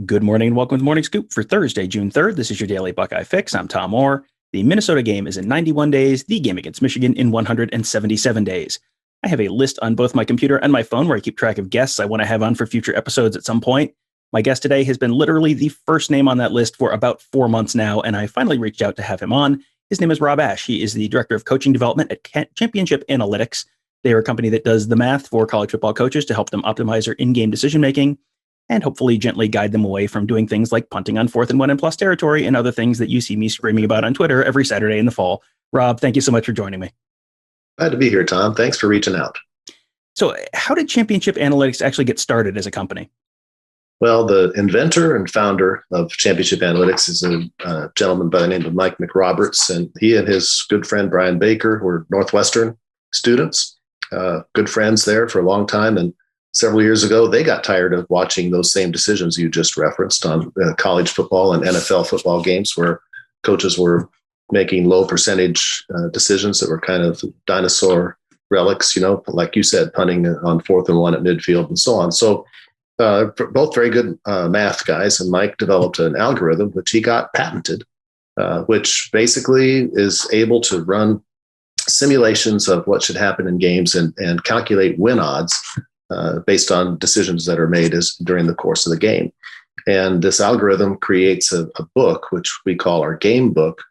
Good morning and welcome to the Morning Scoop for Thursday, June 3rd. This is your daily Buckeye Fix. I'm Tom Orr. The Minnesota game is in 91 days, the game against Michigan in 177 days. I have a list on both my computer and my phone where I keep track of guests I want to have on for future episodes at some point. My guest today has been literally the first name on that list for about 4 months now, and I finally reached out to have him on. His name is Rob Ashe. He is the Director of Coaching Development at Championship Analytics. They are a company that does the math for college football coaches to help them optimize their in-game decision-making and hopefully gently guide them away from doing things like punting on 4th and 1 and plus territory and other things that you see me screaming about on Twitter every Saturday in the fall. Rob, thank you so much for joining me. Glad to be here, Tom. Thanks for reaching out. So how did Championship Analytics actually get started as a company? Well, the inventor and founder of Championship Analytics is a gentleman by the name of Mike McRoberts, and he and his good friend Brian Baker were Northwestern students, good friends there for a long time. And several years ago, they got tired of watching those same decisions you just referenced on college football and NFL football games where coaches were making low percentage decisions that were kind of dinosaur relics, like you said, punting on 4th and 1 at midfield and so on. So both very good math guys, and Mike developed an algorithm which he got patented, which basically is able to run simulations of what should happen in games and calculate win odds based on decisions that are made during the course of the game. And this algorithm creates a book, which we call our game book.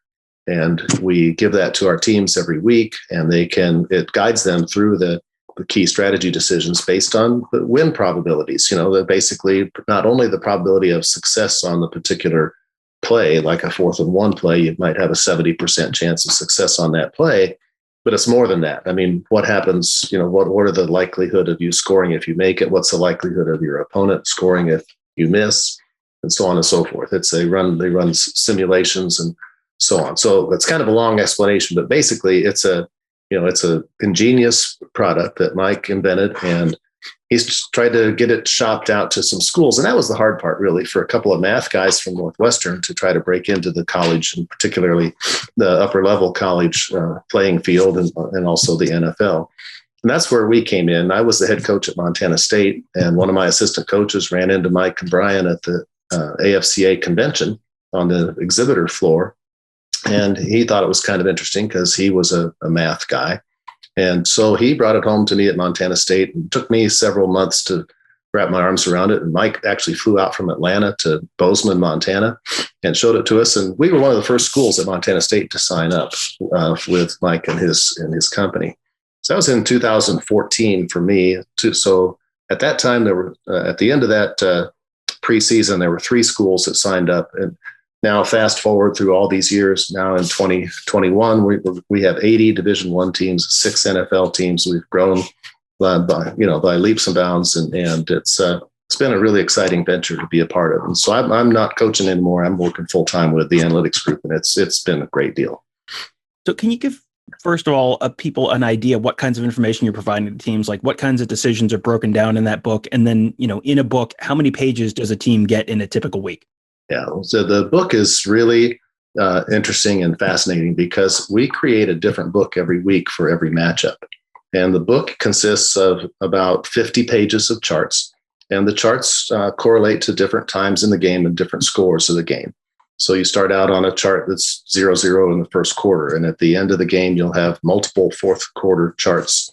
And we give that to our teams every week, and it guides them through the key strategy decisions based on the win probabilities. That basically not only the probability of success on the particular play, like a 4th and 1 play, you might have a 70% chance of success on that play, but it's more than that. I mean, what happens, what are the likelihood of you scoring if you make it? What's the likelihood of your opponent scoring if you miss? And so on and so forth. They run simulations and so on. So it's kind of a long explanation, but basically it's a ingenious product that Mike invented, and he's tried to get it shopped out to some schools. And that was the hard part, really, for a couple of math guys from Northwestern to try to break into the college, and particularly the upper level college playing field and also the NFL. And that's where we came in. I was the head coach at Montana State, and one of my assistant coaches ran into Mike and Brian at the AFCA convention on the exhibitor floor. And he thought it was kind of interesting because he was a math guy. And so he brought it home to me at Montana State, and it took me several months to wrap my arms around it. And Mike actually flew out from Atlanta to Bozeman, Montana, and showed it to us. And we were one of the first schools at Montana State to sign up with Mike and his company. So that was in 2014 for me. So at that time, there were at the end of that preseason, there were 3 schools that signed up. And now, fast forward through all these years, now in 2021, we have 80 Division I teams, 6 NFL teams. We've grown by leaps and bounds, and it's been a really exciting venture to be a part of. And so I'm not coaching anymore. I'm working full time with the analytics group, and it's been a great deal. So can you give, first of all, people an idea what kinds of information you're providing to teams, like what kinds of decisions are broken down in that book? And then, in a book, how many pages does a team get in a typical week? Yeah, so the book is really interesting and fascinating because we create a different book every week for every matchup. And the book consists of about 50 pages of charts. And the charts correlate to different times in the game and different scores of the game. So you start out on a chart that's 0-0 in the first quarter. And at the end of the game, you'll have multiple fourth quarter charts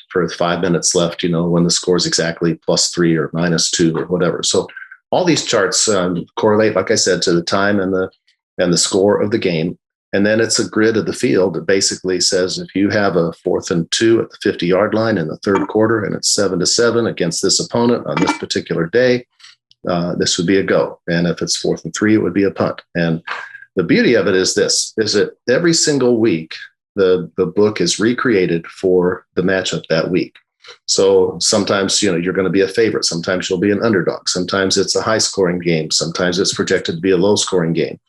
for 5 minutes left, when the score is exactly +3 or -2 or whatever. So all these charts correlate, like I said, to the time and the score of the game. And then it's a grid of the field that basically says if you have a 4th and 2 at the 50-yard line in the third quarter and it's 7-7 against this opponent on this particular day, this would be a go. And if it's 4th and 3, it would be a punt. And the beauty of it is that every single week, the book is recreated for the matchup that week. So sometimes, you're going to be a favorite. Sometimes you'll be an underdog. Sometimes it's a high scoring game. Sometimes it's projected to be a low scoring game.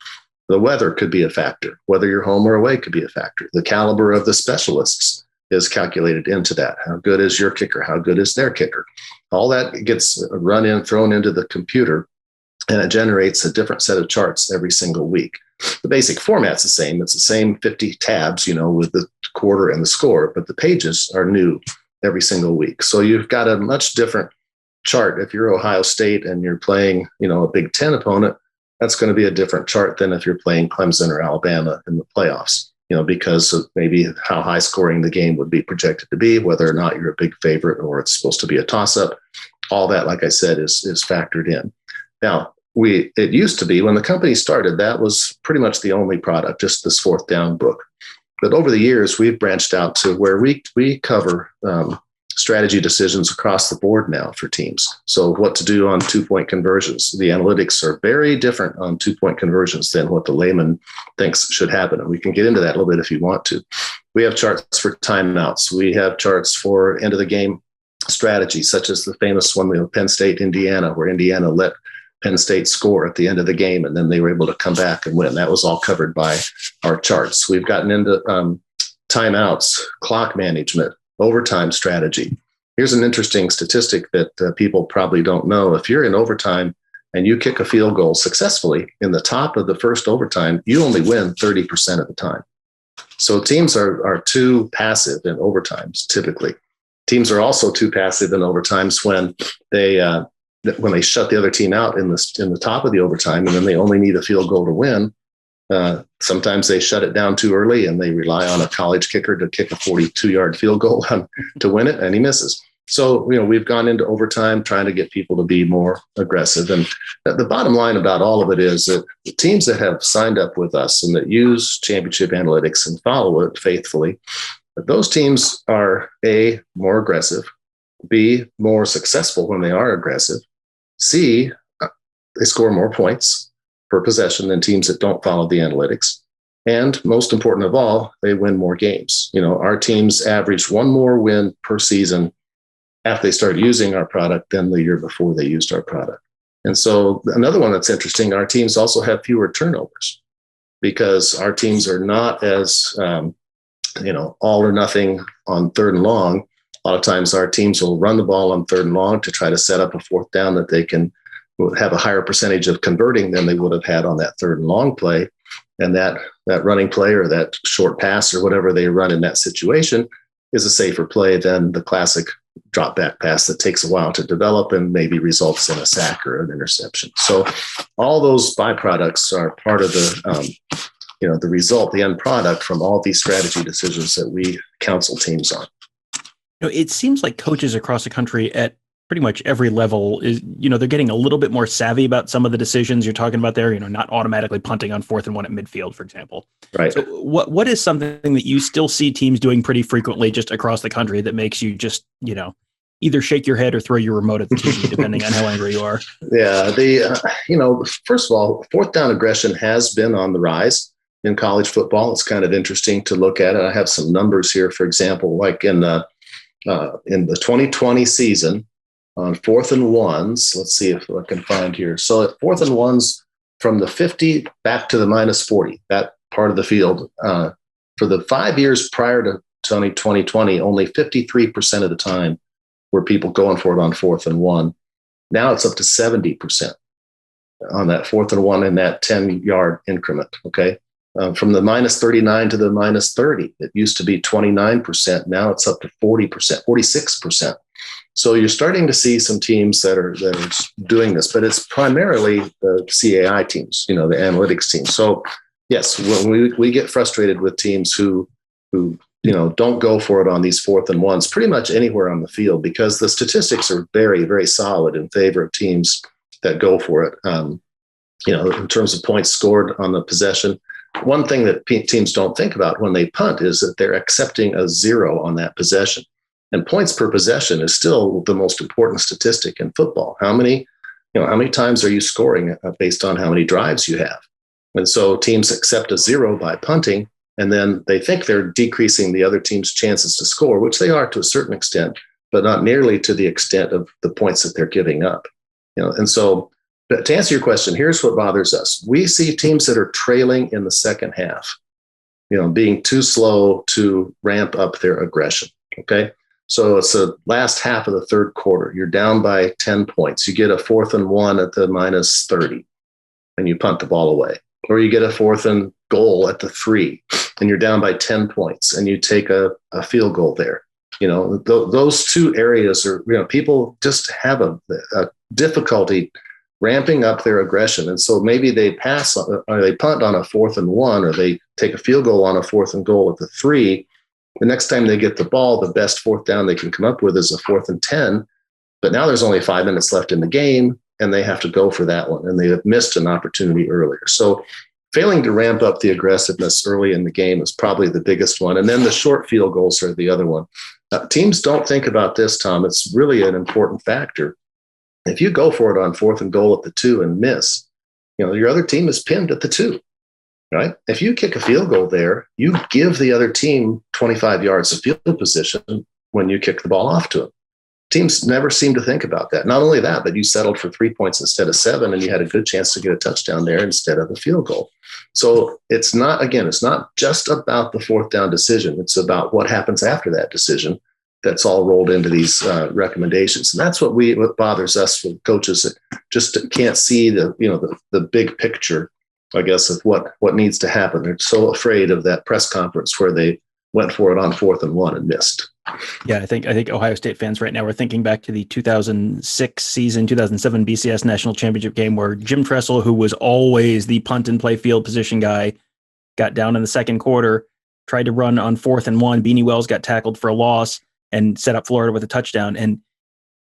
The weather could be a factor. Whether you're home or away could be a factor. The caliber of the specialists is calculated into that. How good is your kicker? How good is their kicker? All that gets thrown into the computer, and it generates a different set of charts every single week. The basic format's the same. It's the same 50 tabs, with the quarter and the score, but the pages are new every single week. So you've got a much different chart. If you're Ohio State and you're playing, a Big Ten opponent, that's going to be a different chart than if you're playing Clemson or Alabama in the playoffs, because of maybe how high scoring the game would be projected to be, whether or not you're a big favorite or it's supposed to be a toss up. All that, like I said, is factored in. Now, it used to be when the company started, that was pretty much the only product, just this fourth down book. But over the years, we've branched out to where we cover strategy decisions across the board now for teams. So what to do on 2-point conversions. The analytics are very different on 2-point conversions than what the layman thinks should happen. And we can get into that a little bit if you want to. We have charts for timeouts. We have charts for end of the game strategy, such as the famous one with Penn State, Indiana, where Indiana let Penn State score at the end of the game, and then they were able to come back and win. That was all covered by our charts. We've gotten into timeouts, clock management, overtime strategy. Here's an interesting statistic that people probably don't know. If you're in overtime and you kick a field goal successfully in the top of the first overtime, you only win 30% of the time. So teams are too passive in overtimes typically. Teams are also too passive in overtimes when they shut the other team out in the top of the overtime, and then they only need a field goal to win. Sometimes they shut it down too early and they rely on a college kicker to kick a 42-yard field goal to win it, and he misses. So, we've gone into overtime trying to get people to be more aggressive. And the bottom line about all of it is that the teams that have signed up with us and that use championship analytics and follow it faithfully, those teams are A, more aggressive, B, more successful when they are aggressive, C, they score more points per possession than teams that don't follow the analytics. And most important of all, they win more games. Our teams average one more win per season after they start using our product than the year before they used our product. And so another one that's interesting, our teams also have fewer turnovers because our teams are not as, all or nothing on third and long. A lot of times our teams will run the ball on third and long to try to set up a fourth down that they can have a higher percentage of converting than they would have had on that third and long play. And that running play or that short pass or whatever they run in that situation is a safer play than the classic drop back pass that takes a while to develop and maybe results in a sack or an interception. So all those byproducts are part of the result, the end product from all these strategy decisions that we counsel teams on. It seems like coaches across the country at pretty much every level they're getting a little bit more savvy about some of the decisions you're talking about there, not automatically punting on 4th and 1 at midfield, for example. Right. So what is something that you still see teams doing pretty frequently just across the country that makes you just, either shake your head or throw your remote at the TV, depending on how angry you are? Yeah. First of all, fourth down aggression has been on the rise in college football. It's kind of interesting to look at it. I have some numbers here, for example, like in the 2020 season on 4th and 1s. Let's see if I can find here. So at 4th and 1s from the 50 back to the minus 40, that part of the field, for the 5 years prior to 2020, only 53% of the time were people going for it on 4th and 1. Now it's up to 70% on that 4th and 1 in that 10-yard increment. Okay. From the minus 39 to the minus 30, it used to be 29%. Now it's up to 40%, 46%. So you're starting to see some teams that are doing this, but it's primarily the CAI teams, the analytics teams. So yes, when we get frustrated with teams who don't go for it on these 4th and 1s pretty much anywhere on the field, because the statistics are very, very solid in favor of teams that go for it. In terms of points scored on the possession. One thing that teams don't think about when they punt is that they're accepting a 0 on that possession. And points per possession is still the most important statistic in football. How many times are you scoring based on how many drives you have? And so teams accept a 0 by punting, and then they think they're decreasing the other team's chances to score, which they are to a certain extent, but not nearly to the extent of the points that they're giving up. And so, but to answer your question, here's what bothers us. We see teams that are trailing in the second half, being too slow to ramp up their aggression. Okay. So it's the last half of the third quarter. You're down by 10 points. You get a 4th and 1 at the minus 30 and you punt the ball away. Or you get a 4th and goal at the 3 and you're down by 10 points and you take a field goal there. Those two areas are, people just have a difficulty ramping up their aggression. And so maybe they pass or they punt on a 4th and 1, or they take a field goal on a 4th and goal at the 3. The next time they get the ball, the best 4th down they can come up with is a 4th and 10. But now there's only 5 minutes left in the game, and they have to go for that one. And they have missed an opportunity earlier. So failing to ramp up the aggressiveness early in the game is probably the biggest one. And then the short field goals are the other one. Teams don't think about this, Tom. It's really an important factor. If you go for it on 4th and goal at the 2 and miss, your other team is pinned at the 2, right? If you kick a field goal there, you give the other team 25 yards of field position when you kick the ball off to them. Teams never seem to think about that. Not only that, but you settled for 3 points instead of 7, and you had a good chance to get a touchdown there instead of a field goal. So it's not just about the 4th down decision. It's about what happens after that decision. That's all rolled into these recommendations. And that's what bothers us with coaches that just can't see the big picture, I guess, of what needs to happen. They're so afraid of that press conference where they went for it on 4th and 1 and missed. Yeah, I think Ohio State fans right now are thinking back to the 2006 season, 2007 BCS National Championship game where Jim Tressel, who was always the punt and play field position guy, got down in the second quarter, tried to run on 4th and 1. Beanie Wells got tackled for a loss and set up Florida with a touchdown. And,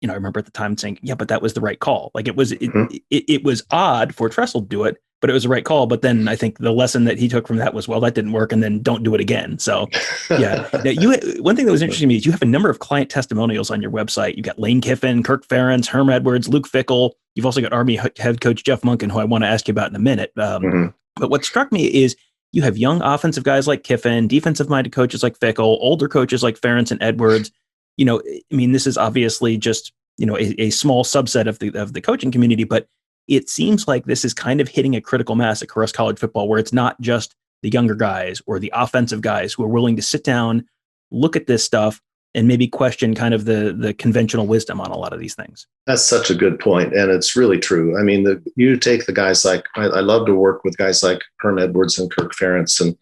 I remember at the time saying, yeah, but that was the right call. Like it was odd for Tressel to do it, but it was the right call. But then I think the lesson that he took from that was, well, that didn't work, and then don't do it again. So yeah. Now, one thing that was interesting to me is you have a number of client testimonials on your website. You've got Lane Kiffin, Kirk Ferentz, Herm Edwards, Luke Fickell. You've also got Army head coach Jeff Monken, who I want to ask you about in a minute. But what struck me is you have young offensive guys like Kiffin, defensive-minded coaches like Fickell, older coaches like Ferentz and Edwards. This is obviously just, a small subset of the coaching community, but it seems like this is kind of hitting a critical mass across college football where it's not just the younger guys or the offensive guys who are willing to sit down, look at this stuff, and maybe question kind of the conventional wisdom on a lot of these things. That's such a good point, and it's really true. I mean, you take the guys like, I love to work with guys like Herm Edwards and Kirk Ferentz and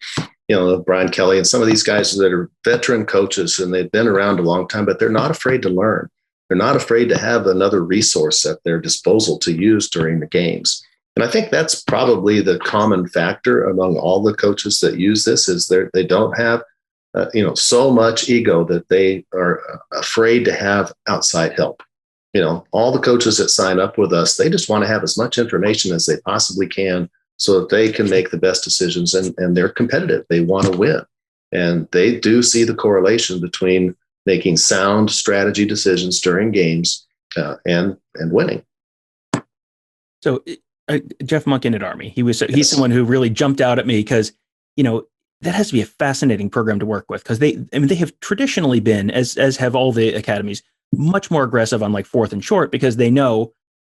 Brian Kelley and some of these guys that are veteran coaches, and they've been around a long time, but they're not afraid to learn. They're not afraid to have another resource at their disposal to use during the games. And I think that's probably the common factor among all the coaches that use this is they don't have, so much ego that they are afraid to have outside help. All the coaches that sign up with us, they just want to have as much information as they possibly can so that they can make the best decisions, and they're competitive. They want to win. And they do see the correlation between making sound strategy decisions during games and winning. So Jeff Monken at Army, he's someone who really jumped out at me because, that has to be a fascinating program to work with because they have traditionally been, as have all the academies, much more aggressive on like 4th and short because they know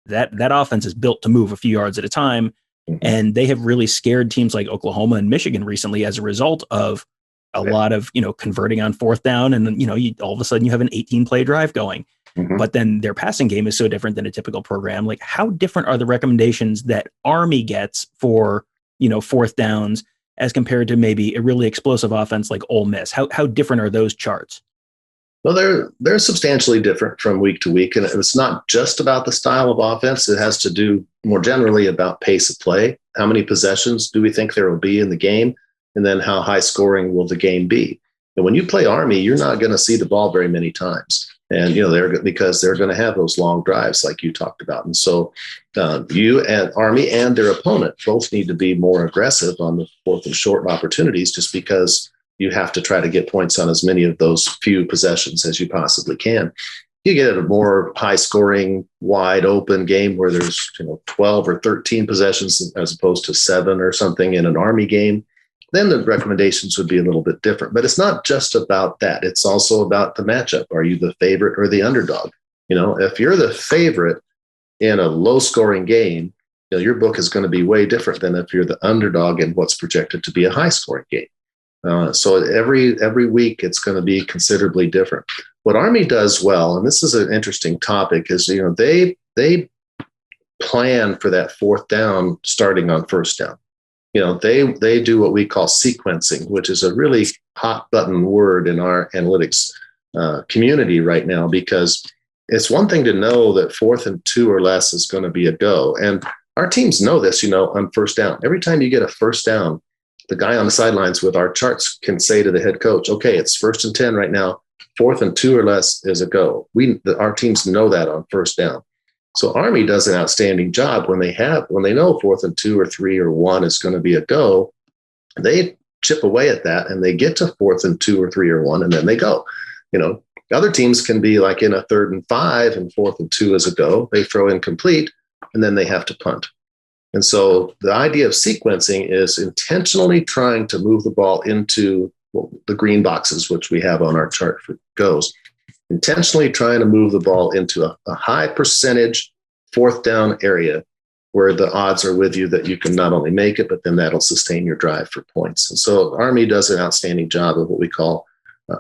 that offense is built to move a few yards at a time. Mm-hmm. And they have really scared teams like Oklahoma and Michigan recently as a result of a lot of, converting on 4th down. And then, all of a sudden you have an 18-play drive going. Mm-hmm. But then their passing game is so different than a typical program. Like how different are the recommendations that Army gets for, 4th downs as compared to maybe a really explosive offense like Ole Miss? How different are those charts? Well, they're substantially different from week to week. And it's not just about the style of offense. It has to do more generally about pace of play. How many possessions do we think there will be in the game? And then how high scoring will the game be? And when you play Army, you're not going to see the ball very many times. And, because they're going to have those long drives like you talked about. And so you and Army and their opponent both need to be more aggressive on the 4th and short opportunities just because you have to try to get points on as many of those few possessions as you possibly can. You get a more high scoring, wide open game where there's 12 or 13 possessions as opposed to 7 or something in an Army game. Then the recommendations would be a little bit different. But it's not just about that. It's also about the matchup. Are you the favorite or the underdog? If you're the favorite in a low-scoring game, your book is going to be way different than if you're the underdog in what's projected to be a high-scoring game. So every week it's going to be considerably different. What Army does well, and this is an interesting topic, is they plan for that 4th down starting on 1st down. They do what we call sequencing, which is a really hot button word in our analytics. community right now, because it's one thing to know that 4th and 2 or less is going to be a go. And our teams know this, on first down. Every time you get a first down, the guy on the sidelines with our charts can say to the head coach, okay, it's 1st and 10 right now. 4th and 2 or less is a go. Our teams know that on first down. So Army does an outstanding job when they know 4th and 2 or 3 or 1 is going to be a go. They chip away at that and they get to 4th and 2 or 3 or 1, and then they go. Other teams can be like in a 3rd and 5 and 4th and 2 is a go. They throw incomplete and then they have to punt. And so the idea of sequencing is intentionally trying to move the ball into the green boxes, which we have on our chart for goes, intentionally trying to move the ball into a high percentage 4th down area where the odds are with you that you can not only make it, but then that'll sustain your drive for points. And so Army does an outstanding job of what we call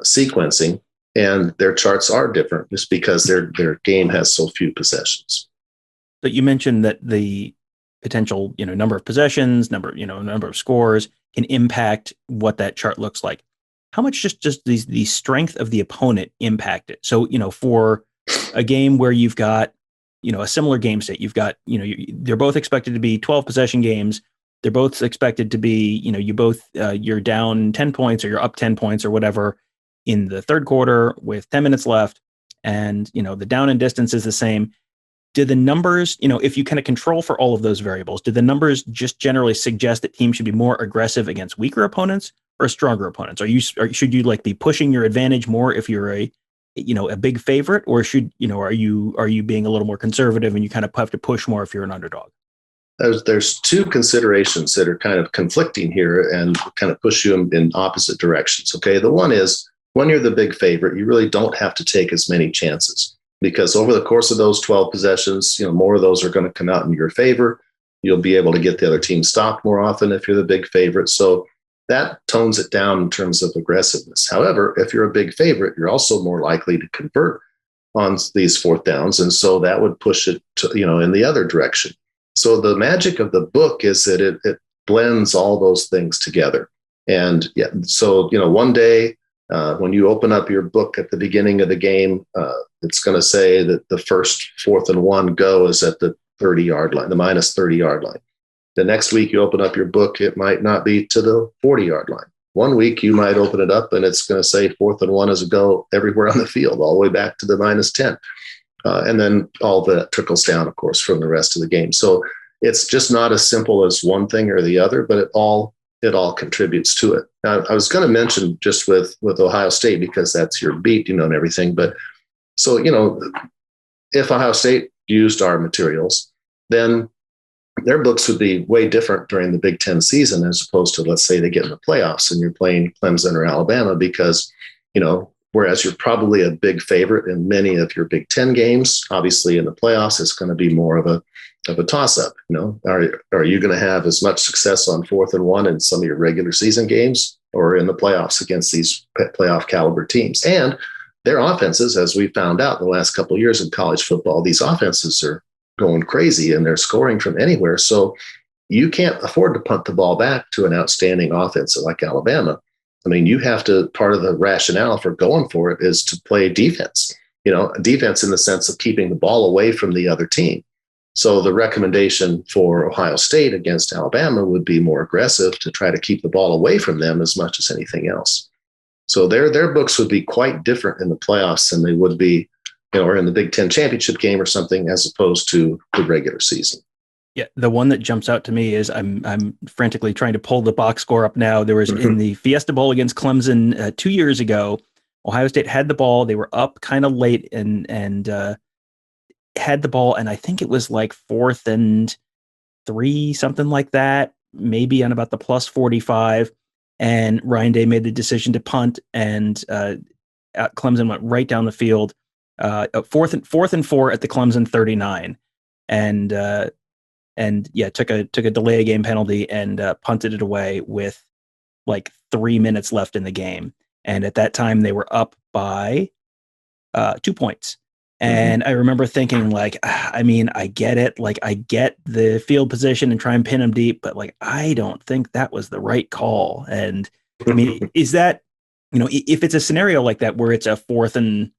sequencing, and their charts are different just because their game has so few possessions. So you mentioned that the potential, number of possessions, number of scores can impact what that chart looks like. How much just the strength of the opponent impact it? So, for a game where you've got, a similar game state, you've got, they're both expected to be 12 possession games. They're both expected to be, you're down 10 points or you're up 10 points or whatever in the third quarter with 10 minutes left. And, the down and distance is the same. Do the numbers, if you kind of control for all of those variables, do the numbers just generally suggest that teams should be more aggressive against weaker opponents or stronger opponents? Should you be pushing your advantage more if you're a big favorite, or are you being a little more conservative and you kind of have to push more if you're an underdog? There's two considerations that are kind of conflicting here and kind of push you in opposite directions. Okay, the one is when you're the big favorite, you really don't have to take as many chances, because over the course of those 12 possessions, more of those are going to come out in your favor. You'll be able to get the other team stopped more often if you're the big favorite. So that tones it down in terms of aggressiveness. However, if you're a big favorite, you're also more likely to convert on these 4th downs. And so that would push it to, in the other direction. So the magic of the book is that it blends all those things together. And yeah, so, one day, when you open up your book at the beginning of the game, it's going to say that the first 4th and 1 go is at the 30-yard line, the minus 30-yard line. The next week you open up your book, it might not be to the 40-yard line. One week you might open it up and it's going to say 4th and 1 is a go everywhere on the field, all the way back to the minus 10. And then all that trickles down, of course, from the rest of the game. So it's just not as simple as one thing or the other, but it all contributes to it. Now, I was going to mention just with Ohio State, because that's your beat, and everything. But so, if Ohio State used our materials, then their books would be way different during the Big Ten season, as opposed to, let's say, they get in the playoffs and you're playing Clemson or Alabama, because, whereas you're probably a big favorite in many of your Big Ten games, obviously in the playoffs, it's going to be more of a toss-up. Are you going to have as much success on 4th and 1 in some of your regular season games or in the playoffs against these playoff caliber teams? And their offenses, as we found out the last couple of years in college football, these offenses are going crazy and they're scoring from anywhere. So you can't afford to punt the ball back to an outstanding offense like Alabama. I mean, you have to, part of the rationale for going for it is to play defense, defense in the sense of keeping the ball away from the other team. So the recommendation for Ohio State against Alabama would be more aggressive to try to keep the ball away from them as much as anything else. So their books would be quite different in the playoffs than they would be, or in the Big Ten championship game or something, as opposed to the regular season. Yeah, the one that jumps out to me is I'm frantically trying to pull the box score up now. There was in the Fiesta Bowl against Clemson 2 years ago, Ohio State had the ball. They were up kind of late and had the ball, and I think it was like 4th and 3, something like that, maybe on about the plus 45. And Ryan Day made the decision to punt, and Clemson went right down the field, 4th and 4 at the Clemson 39, and took a delay of game penalty and punted it away with like 3 minutes left in the game. And at that time they were up by 2 points. And I remember thinking, like, I mean, I get it. Like, I get the field position and try and pin them deep, but like, I don't think that was the right call. And I mean, is that if it's a scenario like that where it's a 4th and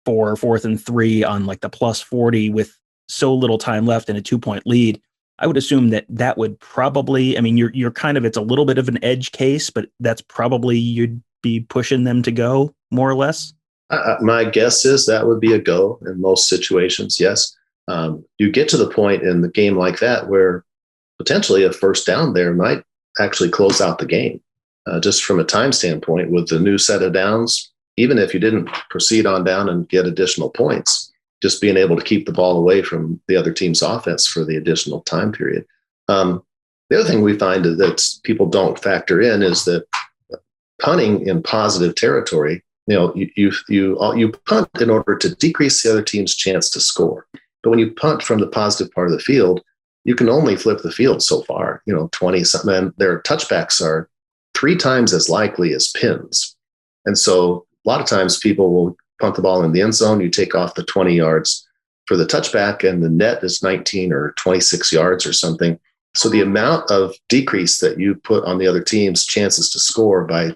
4, 4th and 3 on like the plus 40 with so little time left and a 2-point lead, I would assume that would probably, you're kind of, it's a little bit of an edge case, but that's probably, you'd be pushing them to go more or less. My guess is that would be a go in most situations. Yes. You get to the point in the game like that where potentially a first down there might actually close out the game. Just from a time standpoint, with the new set of downs, even if you didn't proceed on down and get additional points, just being able to keep the ball away from the other team's offense for the additional time period. The other thing we find that people don't factor in is that punting in positive territory, you punt in order to decrease the other team's chance to score. But when you punt from the positive part of the field, you can only flip the field so far, 20 something, and their touchbacks are 3 times as likely as pins. And so a lot of times people will punt the ball in the end zone. You take off the 20 yards for the touchback and the net is 19 or 26 yards or something. So the amount of decrease that you put on the other team's chances to score by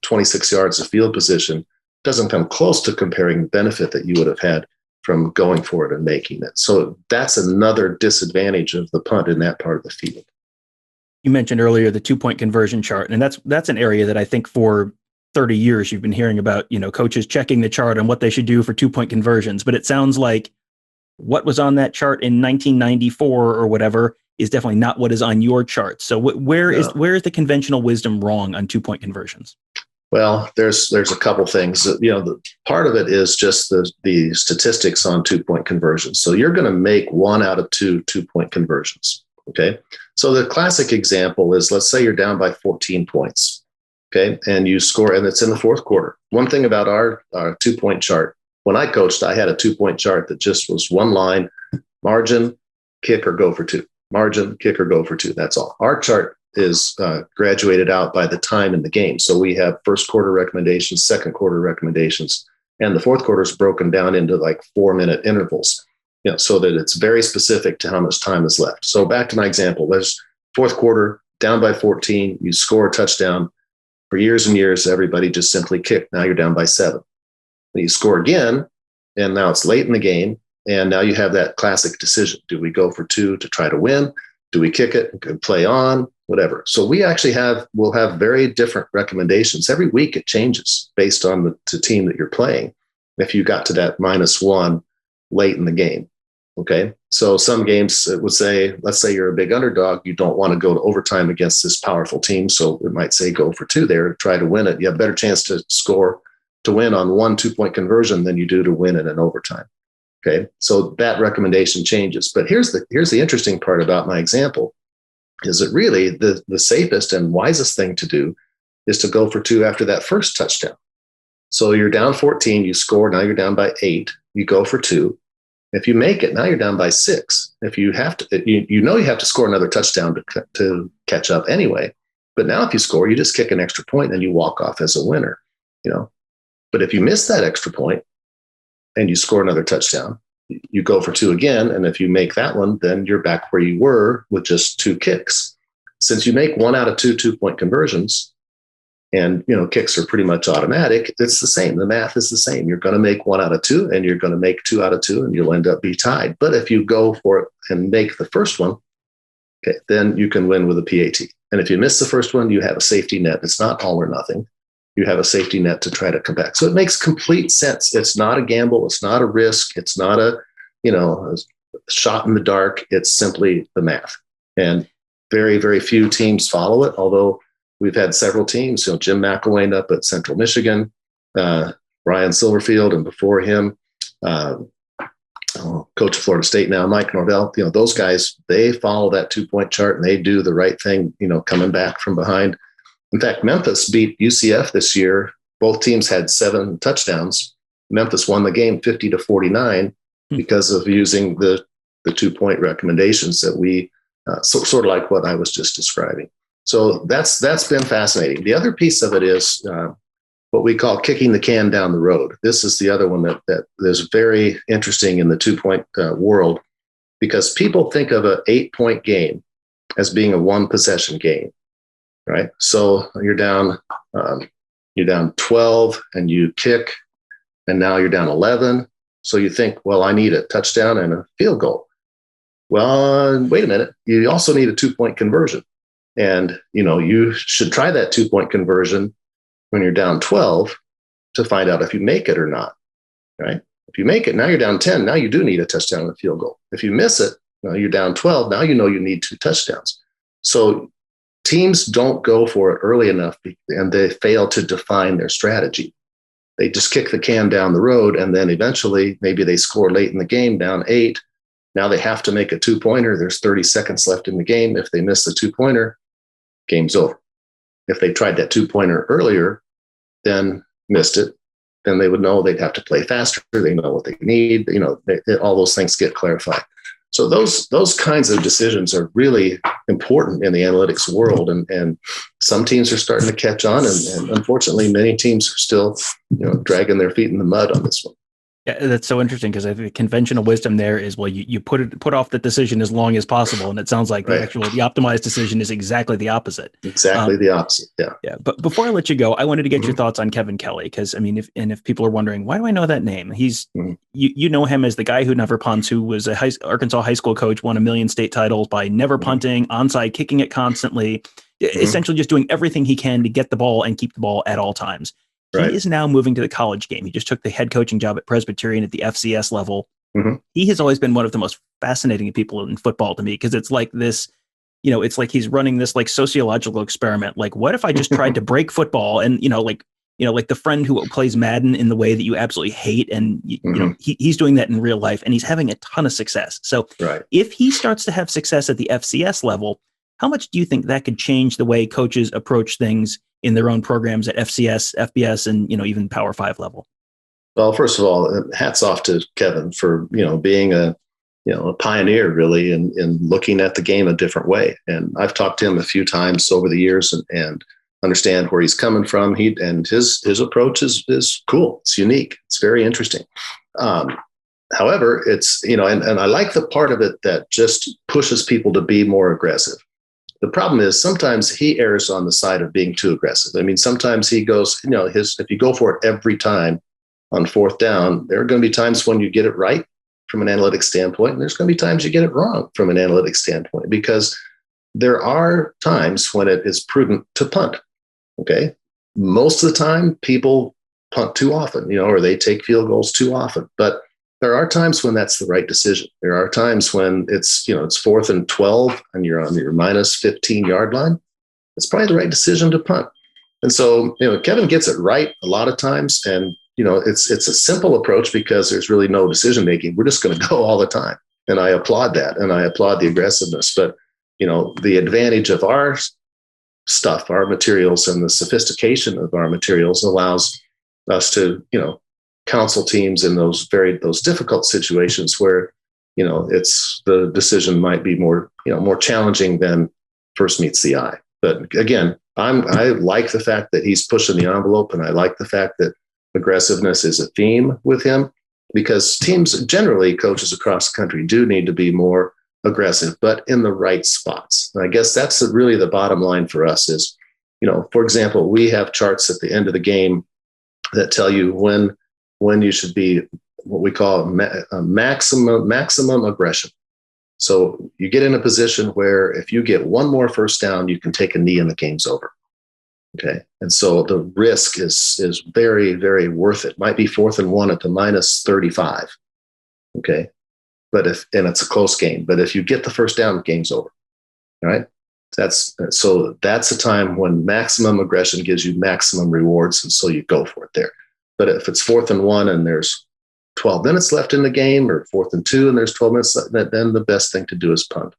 26 yards of field position doesn't come close to comparing the benefit that you would have had from going for it and making it. So that's another disadvantage of the punt in that part of the field. You mentioned earlier the 2-point conversion chart, and that's an area that I think for 30 years you've been hearing about, coaches checking the chart on what they should do for 2-point conversions. But it sounds like what was on that chart in 1994 or whatever is definitely not what is on your chart. So where is the conventional wisdom wrong on 2-point conversions? Well, there's a couple things. The part of it is just the statistics on 2-point conversions. So you're going to make 1 out of 2 2-point conversions. Okay. So the classic example is, let's say you're down by 14 points. Okay. And you score, and it's in the fourth quarter. One thing about our 2-point chart, when I coached, I had a 2-point chart that just was one line: margin, kick, or go for 2. Margin, kick, or go for 2. That's all. Our chart is graduated out by the time in the game. So we have first quarter recommendations, second quarter recommendations, and the fourth quarter is broken down into like 4-minute intervals, so that it's very specific to how much time is left. So back to my example, there's fourth quarter, down by 14, you score a touchdown. For years and years, everybody just simply kicked. Now you're down by 7. Then you score again, and now it's late in the game, and now you have that classic decision. Do we go for 2 to try to win? Do we kick it and play on? Whatever. So we actually we'll have very different recommendations. Every week it changes based on the team that you're playing. If you got to that -1 late in the game. Okay. So some games it would say, let's say you're a big underdog. You don't want to go to overtime against this powerful team. So it might say go for 2 there, try to win it. You have a better chance to score to win on 1 2-point conversion than you do to win in an overtime. Okay. So that recommendation changes. But here's the interesting part about my example is that really the safest and wisest thing to do is to go for 2 after that first touchdown. So you're down 14, you score, now you're down by 8, you go for 2. If you make it, now you're down by 6. If you have to, you have to score another touchdown to catch up anyway. But now if you score, you just kick an extra point and you walk off as a winner, But if you miss that extra point and you score another touchdown, you go for 2 again. And if you make that one, then you're back where you were with just 2 kicks. Since you make 1 out of 2 2-point conversions, and kicks are pretty much automatic, it's the same. The math is the same. You're going to make 1 out of 2, and you're going to make 2 out of 2, and you'll end up be tied. But if you go for it and make the first one, okay, then you can win with a PAT. And if you miss the first one, you have a safety net. It's not all or nothing. You have a safety net to try to come back. So it makes complete sense. It's not a gamble. It's not a risk. It's not a shot in the dark. It's simply the math. And very, very few teams follow it, although we've had several teams, Jim McElwain up at Central Michigan, Ryan Silverfield, and before him, coach of Florida State now, Mike Norvell. Those guys, they follow that 2-point chart and they do the right thing, coming back from behind. In fact, Memphis beat UCF this year. Both teams had 7 touchdowns. Memphis won the game 50-49 because of using the 2-point recommendations that we sort of like what I was just describing. So that's been fascinating. The other piece of it is what we call kicking the can down the road. This is the other one that is very interesting in the 2-point world, because people think of an 8-point game as being a 1-possession game, right? So you're down, you're down 12 and you kick, and now you're down 11. So you think, well, I need a touchdown and a field goal. Well, wait a minute. You also need a 2-point conversion. And, you should try that 2-point conversion when you're down 12 to find out if you make it or not, right? If you make it, now you're down 10. Now you do need a touchdown and a field goal. If you miss it, now you're down 12. Now you need 2 touchdowns. So teams don't go for it early enough, and they fail to define their strategy. They just kick the can down the road, and then eventually maybe they score late in the game, down 8. Now they have to make a 2-pointer. There's 30 seconds left in the game. If they miss the 2-pointer, game's over. If they tried that 2-pointer earlier, then missed it, then they would know they'd have to play faster. They know what they need. All those things get clarified. So those kinds of decisions are really important in the analytics world, and some teams are starting to catch on, and unfortunately, many teams are still, dragging their feet in the mud on this one. Yeah, that's so interesting, because I think the conventional wisdom there is, well, you put off the decision as long as possible, and it sounds like Right. the optimized decision is exactly the opposite. Exactly the opposite. Yeah. Yeah, but before I let you go, I wanted to get your thoughts on Kevin Kelley, because if people are wondering, why do I know that name? He's you know him as the guy who never punts, who was a Arkansas high school coach, won 1 million state titles by never punting, onside kicking it constantly, essentially just doing everything he can to get the ball and keep the ball at all times. Right. He is now moving to the college game. He just took the head coaching job at Presbyterian at the FCS level. He has always been one of the most fascinating people in football to me, because it's like this, it's like he's running this like sociological experiment. Like, what if I just tried to break football and, like the friend who plays Madden in the way that you absolutely hate. And, he's doing that in real life, and he's having a ton of success. So if he starts to have success at the FCS level, how much do you think that could change the way coaches approach things in their own programs at FCS, FBS, and, even Power 5 level? Well, first of all, hats off to Kevin for, being a pioneer really in looking at the game a different way. And I've talked to him a few times over the years and understand where he's coming from. His approach is cool. It's unique. It's very interesting. However, it's, and I like the part of it that just pushes people to be more aggressive. The problem is sometimes he errs on the side of being too aggressive. I mean, sometimes he goes, if you go for it every time on 4th down, there are going to be times when you get it right from an analytics standpoint, and there's going to be times you get it wrong from an analytics standpoint, because there are times when it is prudent to punt. Okay. Most of the time people punt too often, or they take field goals too often, but there are times when that's the right decision. There are times when it's 4th and 12 and you're on your minus 15-yard line. It's probably the right decision to punt. And so, Kevin gets it right a lot of times. And, it's a simple approach because there's really no decision making. We're just going to go all the time. And I applaud that. And I applaud the aggressiveness. But, the advantage of our stuff, our materials, and the sophistication of our materials allows us to, counsel teams in those difficult situations where, it's the decision might be more challenging than first meets the eye. But again, I like the fact that he's pushing the envelope, and I like the fact that aggressiveness is a theme with him, because teams generally, coaches across the country, do need to be more aggressive, but in the right spots. And I guess that's really the bottom line for us is, for example, we have charts at the end of the game that tell you when you should be what we call maximum aggression. So you get in a position where if you get one more first down, you can take a knee and the game's over. Okay. And so the risk is very, very worth it. Might be 4th and 1 at the minus 35. Okay. And it's a close game, but if you get the first down, the game's over. All right. That's a time when maximum aggression gives you maximum rewards. And so you go for it there. But if it's 4th and 1 and there's 12 minutes left in the game, or 4th and 2 and there's 12 minutes left, then the best thing to do is punt.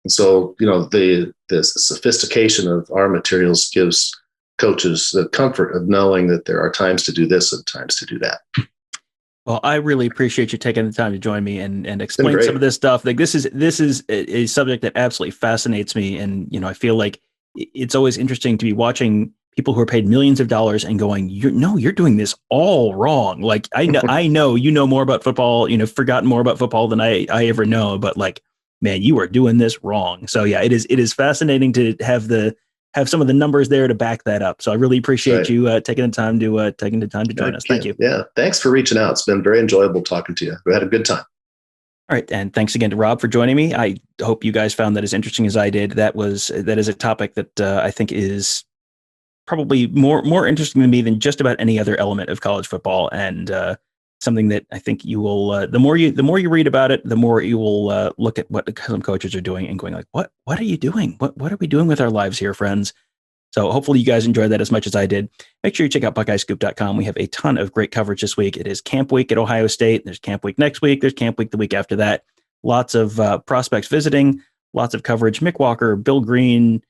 And so, the sophistication of our materials gives coaches the comfort of knowing that there are times to do this and times to do that. Well, I really appreciate you taking the time to join me and explain some of this stuff. Like this is a subject that absolutely fascinates me. And, I feel like it's always interesting to be watching people who are paid millions of dollars and going, you're doing this all wrong. Like I know, more about football, forgotten more about football than I ever know, but like, man, you are doing this wrong. So yeah, it is fascinating to have the have some of the numbers there to back that up. So I really appreciate you taking the time to join us. Thank you. Yeah. Thanks for reaching out. It's been very enjoyable talking to you. We had a good time. All right. And thanks again to Rob for joining me. I hope you guys found that as interesting as I did. That is a topic that I think is probably more interesting to me than just about any other element of college football, and something that I think you will. The more you read about it, the more you will look at what some coaches are doing and going like, what are you doing? What are we doing with our lives here, friends? So hopefully you guys enjoyed that as much as I did. Make sure you check out BuckeyeScoop.com. We have a ton of great coverage this week. It is camp week at Ohio State. There's camp week next week. There's camp week the week after that. Lots of prospects visiting. Lots of coverage. Mick Walker, Bill Green,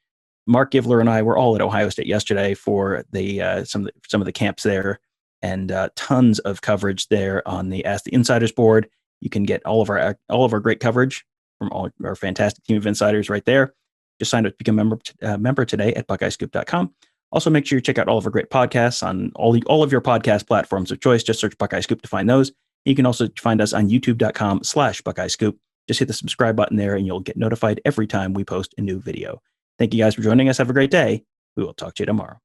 Mark Givler, and I were all at Ohio State yesterday for the some of the camps there, and tons of coverage there on the Ask the Insiders board. You can get all of our great coverage from all our fantastic team of insiders right there. Just sign up to become a member today at BuckeyeScoop.com. Also, make sure you check out all of our great podcasts on all of your podcast platforms of choice. Just search Buckeye Scoop to find those. You can also find us on YouTube.com/Buckeye Scoop. Just hit the subscribe button there, and you'll get notified every time we post a new video. Thank you guys for joining us. Have a great day. We will talk to you tomorrow.